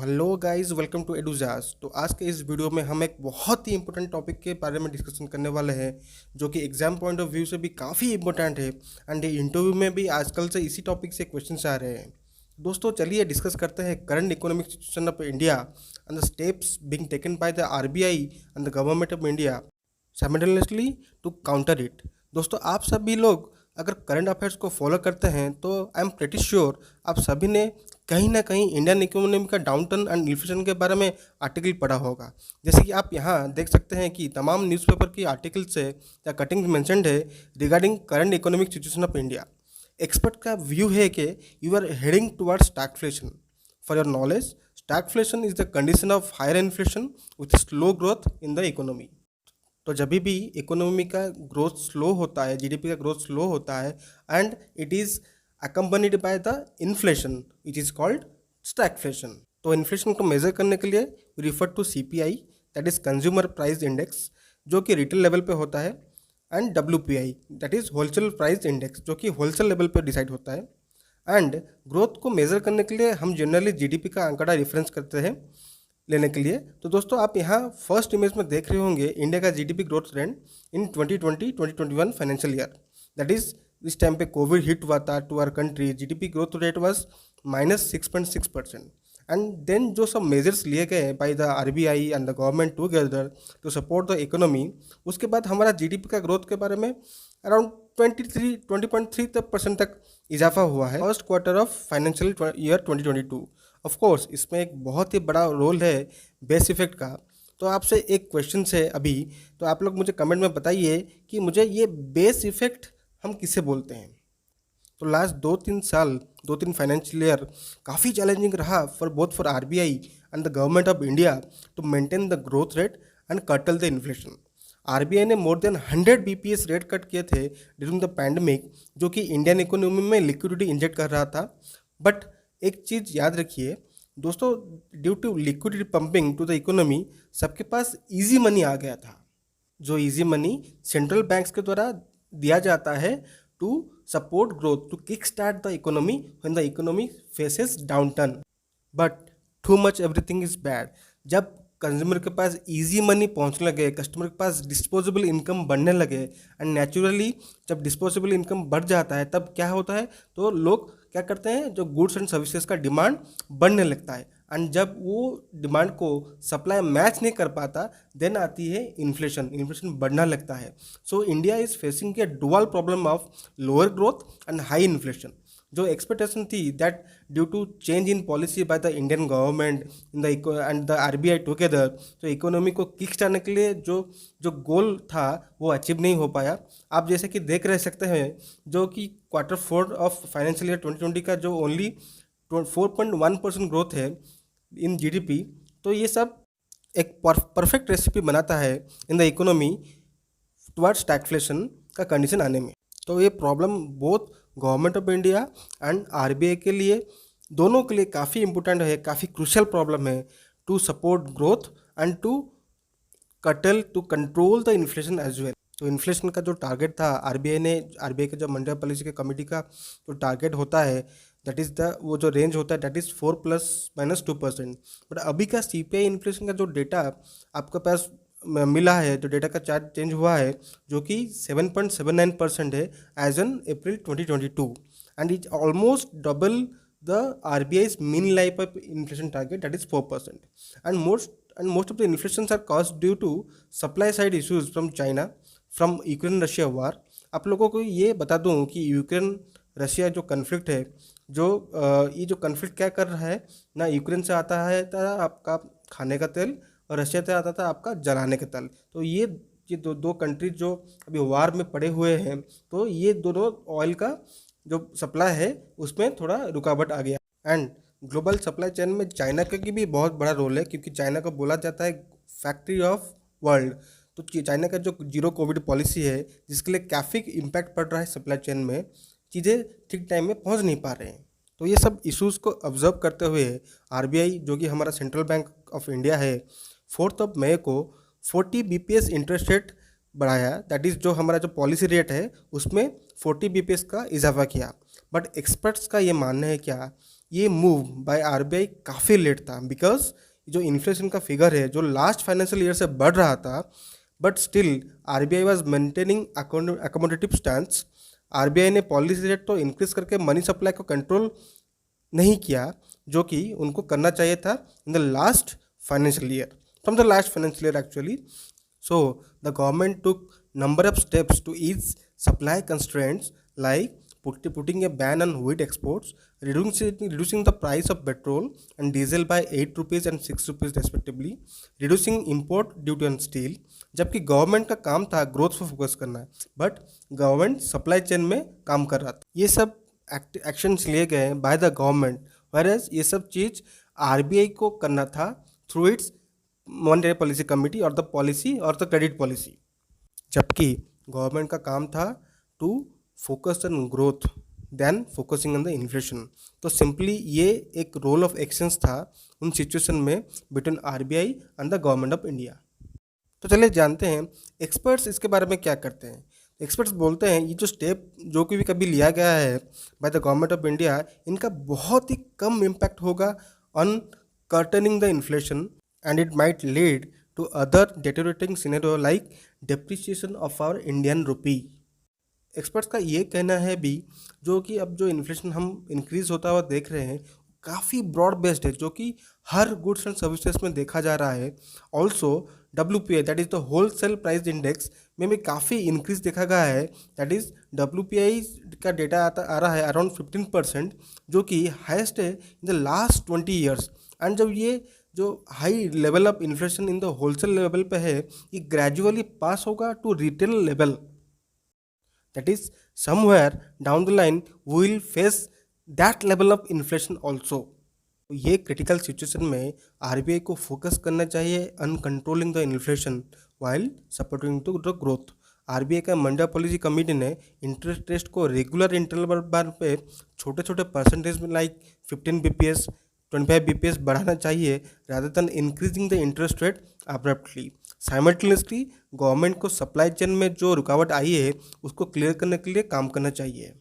Hello guys, welcome to एडुजास। तो आज के इस वीडियो में हम एक बहुत ही इंपॉर्टेंट टॉपिक के बारे में डिस्कशन करने वाले हैं, जो कि एग्जाम पॉइंट ऑफ व्यू से भी काफ़ी इंपॉर्टेंट है एंड इंटरव्यू में भी आजकल से इसी टॉपिक से क्वेश्चंस आ रहे हैं। दोस्तों चलिए डिस्कस करते हैं current economic situation of India and the steps being taken by the RBI and the government of India simultaneously to counter it. दोस्तों आप सभी लोग अगर करंट अफेयर्स को फॉलो करते हैं तो आई एम प्रेटी श्योर आप सभी ने कहीं ना कहीं इंडियन इकोनॉमी का डाउनटर्न एंड इन्फ्लेशन के बारे में आर्टिकल पढ़ा होगा। जैसे कि आप यहाँ देख सकते हैं कि तमाम न्यूज़पेपर की आर्टिकल से या कटिंग मेंशन्ड है regarding current economic situation of India. Expert का व्यू है कि you are heading towards stagflation. For your knowledge, stagflation is the condition of higher inflation with slow growth in the economy. तो जब भी economy का growth slow होता है, GDP का ग्रोथ स्लो होता है and it is accompanied by the inflation which is called stagflation. तो इन्फ्लेशन को मेजर करने के लिए we refer to CPI, that is consumer price index, जो कि रिटेल लेवल पे होता है, and WPI, that is wholesale price index, जो कि होलसेल लेवल पे डिसाइड होता है। एंड ग्रोथ को मेजर करने के लिए हम जनरली जीडीपी का आंकड़ा रेफरेंस करते हैं लेने के लिए। तो दोस्तों आप यहाँ फर्स्ट इमेज में देख रहे होंगे इंडिया का GDP growth trend in 2020-2021 financial year. That is इस टाइम पे कोविड हिट हुआ था to our country, GDP growth rate was -6.6%। And then जो सब मेजर्स लिए गए by the RBI and the government together to support the economy, उसके बाद हमारा जीडीपी का ग्रोथ के बारे में अराउंड 20.3% तक इजाफा हुआ है first quarter of financial year 2022। Of course इसमें एक बहुत ही बड़ा रोल है बेस इफेक्ट का। तो आपसे एक क्वेश्चन है अभी, तो आप लोग मुझे कमेंट में बताइए कि मुझे ये बेस इफेक्ट हम किसे बोलते हैं। तो लास्ट 2-3 साल, 2-3 फाइनेंशियल ईयर काफ़ी चैलेंजिंग रहा for RBI and the government of India to maintain the growth rate and curtail the inflation. RBI ने more than 100 bps rate cut किए थे ड्यूरिंग द पैंडमिक, जो कि इंडियन इकोनॉमी में liquidity inject कर रहा था। बट एक चीज़ याद रखिए दोस्तों, due to liquidity pumping to the economy सबके पास इजी मनी आ गया था। जो इजी मनी सेंट्रल बैंक्स के द्वारा दिया जाता है to support growth, to kick start the economy when the economy faces downturn. But too much everything is bad. जब कंज्यूमर के पास इजी मनी पहुंचने लगे, कस्टमर के पास डिस्पोजेबल इनकम बढ़ने लगे, एंड नेचुरली जब डिस्पोजेबल इनकम बढ़ जाता है तब क्या होता है, तो लोग क्या करते हैं, जो गुड्स एंड सर्विसेज का डिमांड बढ़ने लगता है। एंड जब वो डिमांड को सप्लाई मैच नहीं कर पाता, देन आती है इन्फ्लेशन, इन्फ्लेशन बढ़ना लगता है। So India is facing a dual problem of lower growth and high inflation. जो एक्सपेक्टेशन थी that due to change in policy by the Indian government in the and the RBI together, तो economy को kick start करने के लिए जो जो गोल था वो अचीव नहीं हो पाया। आप जैसे कि देख रह सकते हैं, जो कि Q4 ऑफ फाइनेंशियल ईयर 2020 का जो ओनली 4.1% ग्रोथ है इन जीडीपी, तो ये सब एक परफेक्ट रेसिपी बनाता है in the economy towards stagflation का कंडीशन आने में। तो ये problem both government of India and RBI के लिए, दोनों के लिए काफ़ी इंपॉर्टेंट है, काफ़ी क्रूशियल प्रॉब्लम है to support growth and to control the inflation as well. तो इन्फ्लेशन का जो टारगेट था आरबीआई का जो मॉनेटरी पॉलिसी के कमेटी का जो टारगेट होता है, दैट इज़ वो जो रेंज होता है दैट इज़ 4 ± 2%। बट अभी का सीपीआई इन्फ्लेशन का जो डेटा आपके पास मिला है, जो डेटा का चार्ट चेंज हुआ है, जो कि 7.79% है as on April 2022, and it almost double the RBI's mean life of inflation target, that is 4%। And most of the inflations are caused due to supply side issues from China, from Ukraine Russia war. आप लोगों को ये बता दूं कि Ukraine Russia जो conflict है, ये जो कन्फ्लिक्ट क्या कर रहा है ना, यूक्रेन से आता है था आपका खाने का तेल और रशिया से आता था आपका जलाने का तेल। तो ये दो कंट्रीज जो अभी वार में पड़े हुए हैं, तो ये दोनों ऑयल का जो सप्लाई है उसमें थोड़ा रुकावट आ गया। एंड ग्लोबल सप्लाई चेन में चाइना का की भी बहुत बड़ा रोल है, क्योंकि चाइना को बोला जाता है फैक्ट्री ऑफ वर्ल्ड। तो चाइना का जो जीरो कोविड पॉलिसी है, जिसके लिए काफ़ी इम्पैक्ट पड़ रहा है सप्लाई चेन में, चीज़ें ठीक टाइम में पहुंच नहीं पा रहे हैं। तो ये सब इश्यूज़ को ऑब्जर्व करते हुए आरबीआई, जो कि हमारा सेंट्रल बैंक ऑफ इंडिया है, 4 मई को 40 बीपीएस इंटरेस्ट रेट बढ़ाया। दैट इज़ जो हमारा जो पॉलिसी रेट है उसमें 40 बीपीएस का इजाफा किया। बट एक्सपर्ट्स का ये मानना है क्या ये मूव बाय आरबीआई काफ़ी लेट था, बिकॉज जो इन्फ्लेशन का फिगर है जो लास्ट फाइनेंशियल ईयर से बढ़ रहा था, but still RBI was maintaining accommodative stance. RBI ने पॉलिसी रेट तो इंक्रीज करके मनी सप्लाई को कंट्रोल नहीं किया, जो कि उनको करना चाहिए था इन the last financial year, from the last financial year actually. So the government took number of steps to ease supply constraints like putting a ban on wheat exports, reducing the price of petrol and diesel by 8 rupees and 6 rupees respectively, reducing import duty on steel। जबकि government का काम था growth पर focus करना, but government supply chain में काम कर रहा था। ये सब एक्शंस लिए गए बाय द गवर्नमेंट, whereas ये सब चीज़ आरबीआई को करना था through its monetary policy committee और द पॉलिसी और द क्रेडिट पॉलिसी, जबकि गवर्नमेंट का काम था to focus on growth then focusing on the inflation. तो सिंपली ये एक रोल ऑफ एक्शंस था उन सिचुएशन में between RBI and the government of India. तो चलिए जानते हैं एक्सपर्ट्स इसके बारे में क्या करते हैं। एक्सपर्ट्स बोलते हैं ये जो स्टेप जो कि भी कभी लिया गया है by the government of India, इनका बहुत ही कम इम्पैक्ट होगा on curtailing the inflation, and it might lead to other deteriorating scenario like depreciation of our Indian rupee। Experts का ये कहना है भी, जो कि अब जो इन्फ्लेशन हम इंक्रीज होता हुआ देख रहे हैं काफ़ी ब्रॉड बेस्ड है, जो कि हर गुड्स एंड सर्विसेज में देखा जा रहा है। Also WPI that is the wholesale price index में भी काफ़ी इंक्रीज देखा गया है। दैट इज़ WPI का डेटा आ रहा है अराउंड 15%, जो कि हाइस्ट है in the last 20 years. And जब ये जो high level of inflation in the wholesale level पे है, ये ग्रेजुअली पास होगा to retail level, that is somewhere down the line we will face that level of inflation also. ये critical situation में RBI को फोकस करना चाहिए on controlling the inflation while supporting to the growth. RBI का मंडा policy committee ने interest rate को regular interval पे छोटे छोटे परसेंटेज में लाइक 15 bps 25 bps बढ़ाना चाहिए rather than increasing the interest rate abruptly. Simultaneously government को सप्लाई चेन में जो रुकावट आई है उसको क्लियर करने के लिए काम करना चाहिए।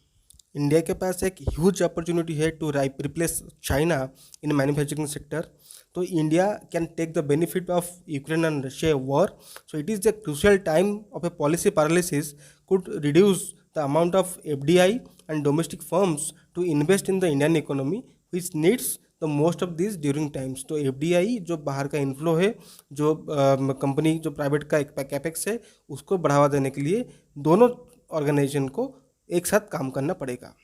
इंडिया के पास एक ह्यूज अपॉर्चुनिटी है to replace China in manufacturing sector. तो India can take the benefit of Ukraine and Russia war. So it is the crucial time of a policy paralysis could reduce the amount of FDI and domestic firms to invest in the Indian economy which needs the most of this during times. तो FDI जो बाहर का inflow है, जो company जो private का एक capex है, उसको बढ़ावा देने के लिए दोनों ऑर्गेनाइजेशन को एक साथ काम करना पड़ेगा।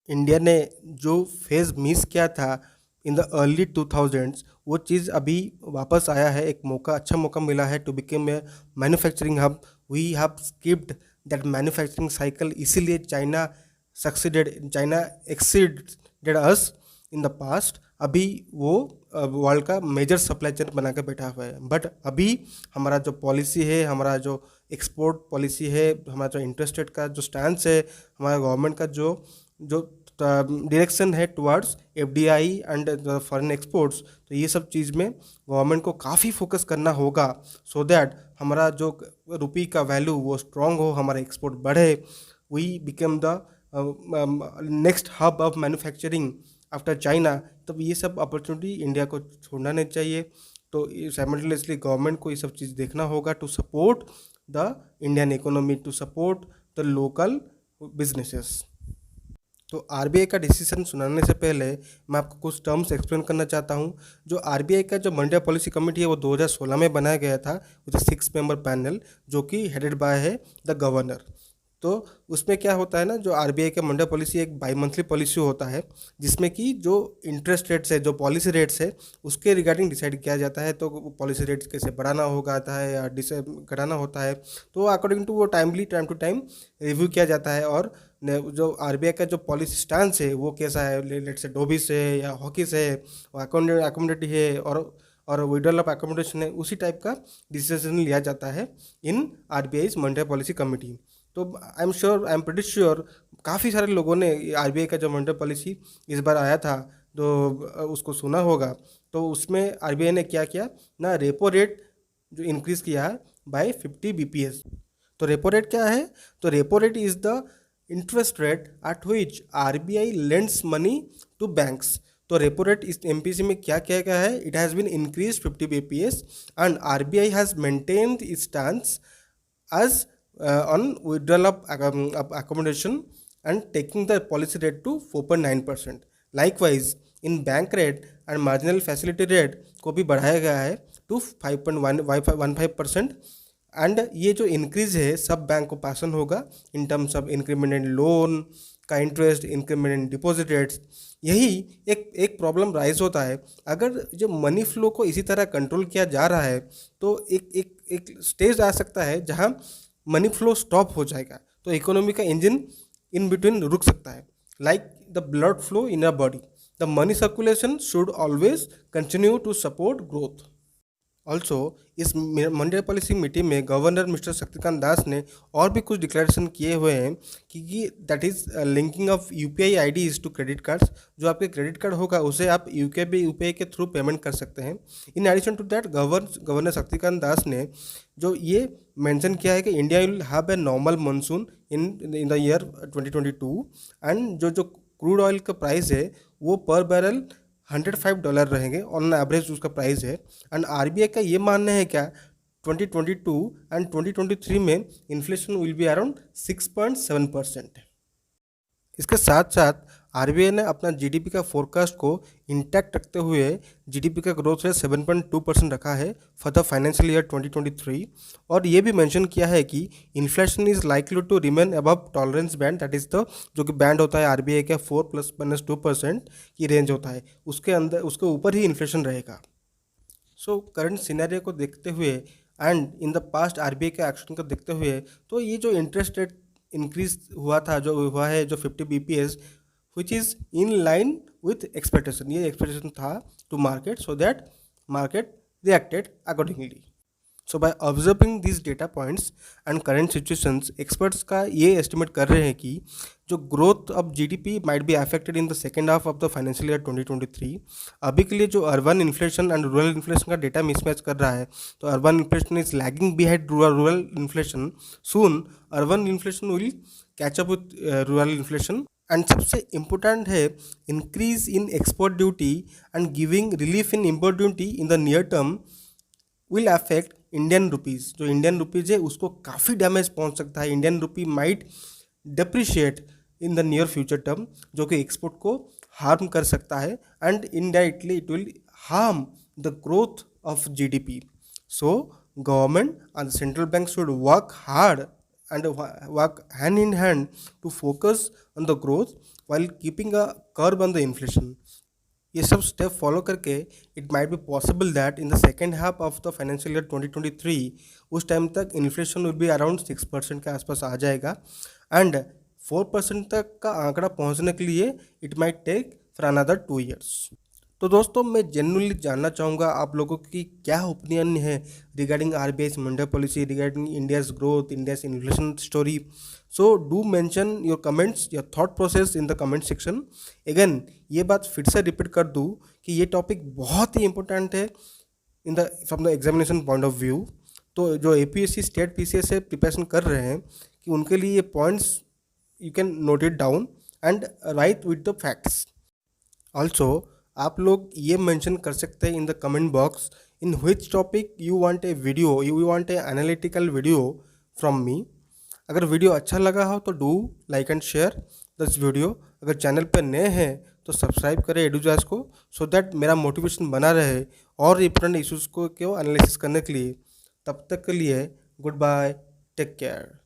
इंडिया ने जो फेज़ मिस किया था इन द अर्ली 2000s, वो चीज़ अभी वापस आया है। एक मौका, अच्छा मौका मिला है to become a manufacturing hub. We have skipped that manufacturing cycle, इसीलिए China exceeded us in the past. अभी वो वर्ल्ड का मेजर सप्लाई चेन बना के बैठा हुआ है, बट अभी हमारा जो पॉलिसी है, हमारा जो एक्सपोर्ट पॉलिसी है, हमारा जो इंटरेस्ट रेट का जो स्टैंड है, हमारा गवर्नमेंट का जो डायरेक्शन है towards FDI and foreign exports, तो ये सब चीज़ में गवर्नमेंट को काफ़ी फोकस करना होगा सो दैट हमारा जो रुपी का वैल्यू वो स्ट्रॉन्ग हो, हमारा एक्सपोर्ट बढ़े, we become the next hub of manufacturing after China. तब ये सब अपॉर्चुनिटी इंडिया को छोड़ना नहीं चाहिए। तो साइमल्टेनियसली गवर्नमेंट को ये सब चीज़ देखना होगा to support the Indian economy, to support the local businesses. तो आरबीआई का डिसीजन सुनाने से पहले मैं आपको कुछ टर्म्स एक्सप्लेन करना चाहता हूँ। जो आरबीआई का जो मॉनेटरी पॉलिसी कमेटी है वो 2016 में बनाया गया था विद 6 मेंबर पैनल, जो कि हेडेड बाय है द गवर्नर। तो उसमें क्या होता है ना, जो आरबीआई का मॉनेटरी पॉलिसी एक बाई मंथली पॉलिसी होता है, जिसमें कि जो इंटरेस्ट रेट्स है, जो पॉलिसी रेट्स है, उसके रिगार्डिंग डिसाइड किया जाता है। तो पॉलिसी रेट्स कैसे बढ़ाना होगा है या घटाना होता है, तो अकॉर्डिंग टू वो timely time to time review किया जाता है। और जो आरबीआई का जो पॉलिसी स्टांस है वो कैसा है, लेट से डोबिस है या हॉकिस है, अकोमोडेटी है और विड्रॉल ऑफ अकोमोडेशन है, उसी टाइप का डिसीजन लिया जाता है इन आरबीआई मॉनेटरी पॉलिसी कमेटी। तो आई एम प्रिटी श्योर काफ़ी सारे लोगों ने आरबीआई का जो मॉनेटरी पॉलिसी इस बार आया था तो उसको सुना होगा। तो उसमें आरबीआई ने क्या किया ना, रेपो रेट जो इंक्रीज़ किया है बाय 50 bps। तो रेपो रेट क्या है, तो repo rate is the interest rate at which RBI lends money to banks. तो तो रेपो रेट इस MPC में क्या किया गया है, it has been increase 50 bps and RBI has maintained its stance as on withdrawal of accommodation and taking the policy rate to 4.9%. Likewise, in bank rate and marginal facility rate को भी बढ़ाया गया है टू 5.15%. एंड ये जो increase है सब bank को पास ऑन होगा in terms of increment in loan का interest, increment in deposit rates. यही एक प्रॉब्लम राइज होता है, अगर जो मनी फ्लो को इसी तरह कंट्रोल किया जा रहा है तो एक स्टेज आ सकता है जहां मनी फ्लो स्टॉप हो जाएगा, तो इकोनॉमी का इंजन इन बिटवीन रुक सकता है. Like the blood flow in a body, the money circulation should always continue to support growth. Also इस मॉनेटरी पॉलिसी मीटिंग में गवर्नर मिस्टर शक्तिकांत दास ने और भी कुछ डिक्लेरेशन किए हुए हैं कि that is linking of UPI IDs to credit cards. जो आपके क्रेडिट कार्ड होगा उसे आप UPI के थ्रू पेमेंट कर सकते हैं. In addition to that governor Shaktikanta Das ने जो ये मेंशन किया है कि India will have a normal monsoon in the year 2022 and जो क्रूड ऑयल का प्राइस है वो पर बैरल $105 रहेंगे ऑन एवरेज उसका प्राइस है. एंड RBI का ये मानना है क्या 2022 एंड 2023 में इन्फ्लेशन विल बी अराउंड 6.7%. इसके साथ साथ RBI ने अपना GDP का फोरकास्ट को इंटैक्ट रखते हुए GDP का ग्रोथ रेट 7.2% रखा है फॉर द फाइनेंशियल ईयर 2023. और ये भी मेंशन किया है कि inflation is likely to remain above tolerance band, that is the जो कि बैंड होता है RBI का 4+-2% की रेंज होता है, उसके अंदर उसके ऊपर ही इन्फ्लेशन रहेगा. सो करंट सिनेरियो को देखते हुए and in the past RBI के एक्शन को देखते हुए तो ये जो इंटरेस्ट रेट इंक्रीज हुआ था जो हुआ है जो 50 bps which is in line with expectation, ये एक्सपेक्टेशन था to market, so that market reacted accordingly. So by observing these data points and current situations, experts का ये estimate कर रहे हैं कि जो growth of GDP might be affected in the second half of the financial year 2023. अभी के लिए जो urban inflation and rural inflation का data mismatch कर रहा है, तो urban inflation is lagging behind rural inflation. Soon urban inflation will catch up with rural inflation. And सबसे इम्पोर्टेंट है increase in export duty and giving relief in import duty in the near term will affect Indian rupees. जो Indian rupees है उसको काफ़ी damage पहुंच सकता है. Indian rupee might depreciate in the near future term, जो कि एक्सपोर्ट को हार्म कर सकता है and indirectly it will harm the growth of GDP. So government and central bank should work hard and work hand in hand to focus on the growth while keeping a curb on the inflation. ये सब step follow करके it might be possible that in the second half of the financial year 2023 उस time तक inflation will be around 6% के आसपास आ जाएगा and 4% तक का आंकड़ा पहुंचने के लिए it might take for another 2 years. तो दोस्तों मैं जेन्युइनली जानना चाहूँगा आप लोगों की क्या ओपिनियन है regarding RBI's monetary policy, regarding India's growth, India's inflation story. So do mention your comments, your thought process in the comment section. Again ये बात फिर से रिपीट कर दूँ कि ये टॉपिक बहुत ही इंपॉर्टेंट है in the from the examination point of view. तो जो APSC स्टेट PCS से प्रिपरेशन कर रहे हैं कि उनके लिए ये points you can note it down and right with the facts. Also आप लोग ये मेंशन कर सकते हैं in the comment box in which topic you want a video, you want a analytical video from me. अगर video अच्छा लगा हो तो do like and share this video. अगर चैनल पर नए हैं तो सब्सक्राइब करें एडुजॉस को, सो दैट मेरा मोटिवेशन बना रहे और इंपॉर्टेंट इश्यूज़ को एनालिसिस करने के लिए. तब तक के लिए गुड बाय, टेक केयर.